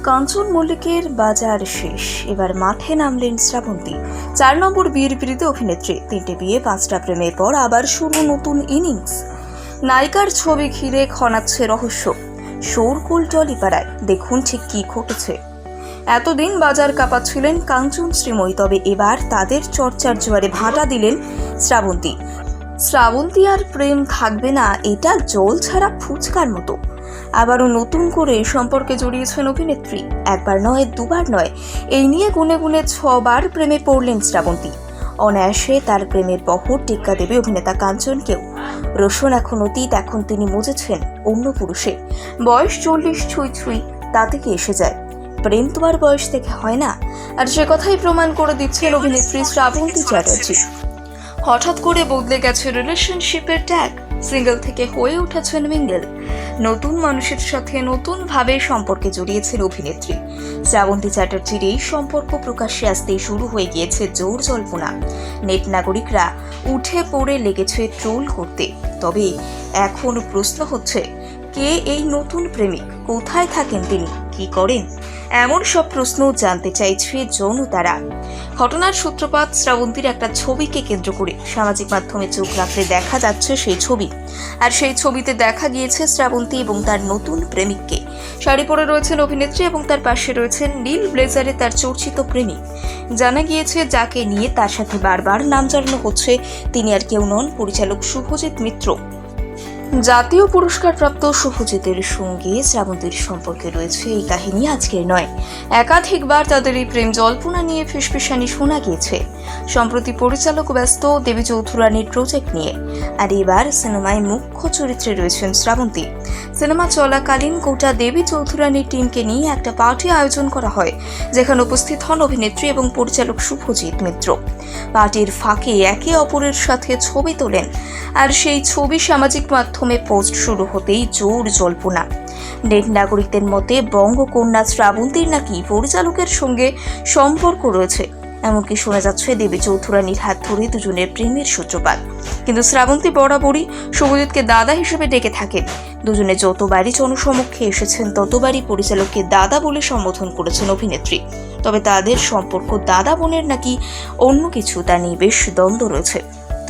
কাঞ্চন মল্লিকের বাজার শেষ, এবার মাঠে নামলেন শ্রাবন্তী। 4 নম্বর বিয়ের বিরুদ্ধে অভিনেত্রী, 3টে বিয়ে 5টা প্রেমের পর আবার শুরু নতুন ইনিংস। নায়িকার ছবি ঘিরে খনাচ্ছে রহস্য, শোরগোল টলিপাড়ায়। দেখুন ঠিক কি ঘটেছে। এতদিন বাজার কাঁপাচ্ছিলেন কাঞ্চন শ্রীময়ী, তবে এবার তাদের চর্চার জোয়ারে ভাটা দিলেন শ্রাবন্তী। শ্রাবন্তী আর প্রেম থাকবে না, এটা জল ছাড়া ফুচকার মতো। আবারও নতুন করে সম্পর্কে জড়িয়েছেন অভিনেত্রী। একবার নয়, দুবার নয়, এই নিয়ে গুনে গুনে 6 বার প্রেমে পড়লেন শ্রাবন্তী। অনায়াসে তার প্রেমের বহর টেক্কা দেবে অভিনেতা কাঞ্চনকেও। রোশন এখন অতীত, এখন তিনি মজেছেন অন্য পুরুষে। বয়স 40 ছুঁই ছুঁই, তাতে কি এসে যায়? প্রেম তো আর বয়স থেকে হয় না, আর সে কথাই প্রমাণ করে দিচ্ছেন অভিনেত্রী শ্রাবন্তী চ্যাটার্জি। হঠাৎ করে বদলে গেছে রিলেশনশিপের ট্যাগ, সিঙ্গেল থেকে হয়ে উঠেছেন মিঙ্গেল। নতুন মানুষের সাথে নতুন ভাবে সম্পর্কে জড়িয়েছেন অভিনেত্রী। শ্রাবন্তী চ্যাটার্জির এই সম্পর্ক প্রকাশ্যে আসতেই শুরু হয়ে গিয়েছে জোর জল্পনা। নেট নাগরিকরা উঠে পড়ে লেগেছে ট্রোল করতে। তবে এখন প্রশ্ন হচ্ছে, কে এই নতুন প্রেমিক? কোথায় থাকেন তিনি? কি করেন? এমন সব প্রশ্ন জানতে চাইছে জনতারা। ঘটনার সূত্রপাত শ্রাবন্তীর একটা ছবিকে কেন্দ্র করে। সামাজিক মাধ্যমে চোখ রাখলে দেখা যাচ্ছে সেই ছবি, আর সেই ছবিতে দেখা গিয়েছে শ্রাবন্তী এবং তার নতুন প্রেমিককে। শাড়ি পরে রয়েছেন অভিনেত্রী এবং তার পাশে রয়েছেন নীল ব্লেজারে তার চর্চিত প্রেমিক। জানা গিয়েছে, যাকে নিয়ে তার সাথে বারবার নাম জড়ানো হচ্ছে, তিনি আর কেউ নন, পরিচালক শুভজিৎ মিত্র। জাতীয় পুরস্কারপ্রাপ্ত শুভজিতের সঙ্গে শ্রাবন্তীর সম্পর্কে রয়েছে এই কাহিনী আজকের নয়। একাধিকবার তাদের এই প্রেম জল্পনা নিয়ে ফিসফিসানি শোনা গিয়েছে। সম্প্রতি পরিচালক ব্যস্ত দেবী চৌধুরানীর প্রজেক্ট নিয়ে, আর এবার সিনেমায় মুখ্য চরিত্রে রয়েছেন শ্রাবন্তী। সিনেমা চলাকালীন গোটা দেবী চৌধুরানীর টিমকে নিয়ে একটা পার্টি আয়োজন করা হয়, যেখানে উপস্থিত হন অভিনেত্রী এবং পরিচালক শুভজিৎ মিত্র। পার্টির ফাঁকে একে অপরের সাথে ছবি তোলেন, আর সেই ছবি সামাজিক মাধ্যমে পোস্ট শুরু হতেই জোর জল্পনা। নেট নাগরিকদের মতে বঙ্গকন্যা শ্রাবন্তীর নাকি পরিচালকের সঙ্গে সম্পর্ক রয়েছে। এমনকি শোনা যাচ্ছে দেবী চৌধুরানীর হাত ধরে দুজনের প্রেমের সূত্রপাত। কিন্তু শ্রাবন্তী বরাবরই শুভজিৎকে দাদা হিসেবে ডেকে থাকেন। দুজনে যতবারই জনসমক্ষে এসেছেন ততবারই পরিচালককে দাদা বলে সম্বোধন করেছেন অভিনেত্রী। তবে তাদের সম্পর্ক দাদা বোনের নাকি অন্য কিছু, তা নিয়ে বেশ দ্বন্দ্ব রয়েছে।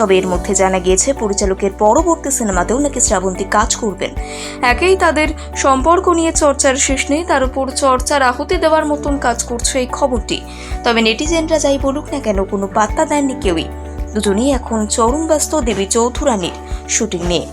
তবে এর মধ্যে জানা গিয়েছে, পরিচালকের পরবর্তী সিনেমাতেও নাকি শ্রাবন্তী কাজ করবেন। একেই তাদের সম্পর্ক নিয়ে চর্চার শেষ নেই, তার উপর চর্চার আহুতি দেওয়ার মতন কাজ করছে এই খবরটি। তবে নেটিজেনরা যাই বলুক না কেন, কোনো পাত্তা দেননি কেউই। দুজনেই এখন চরম ব্যস্ত দেবী চৌধুরানীর শুটিং নিয়ে।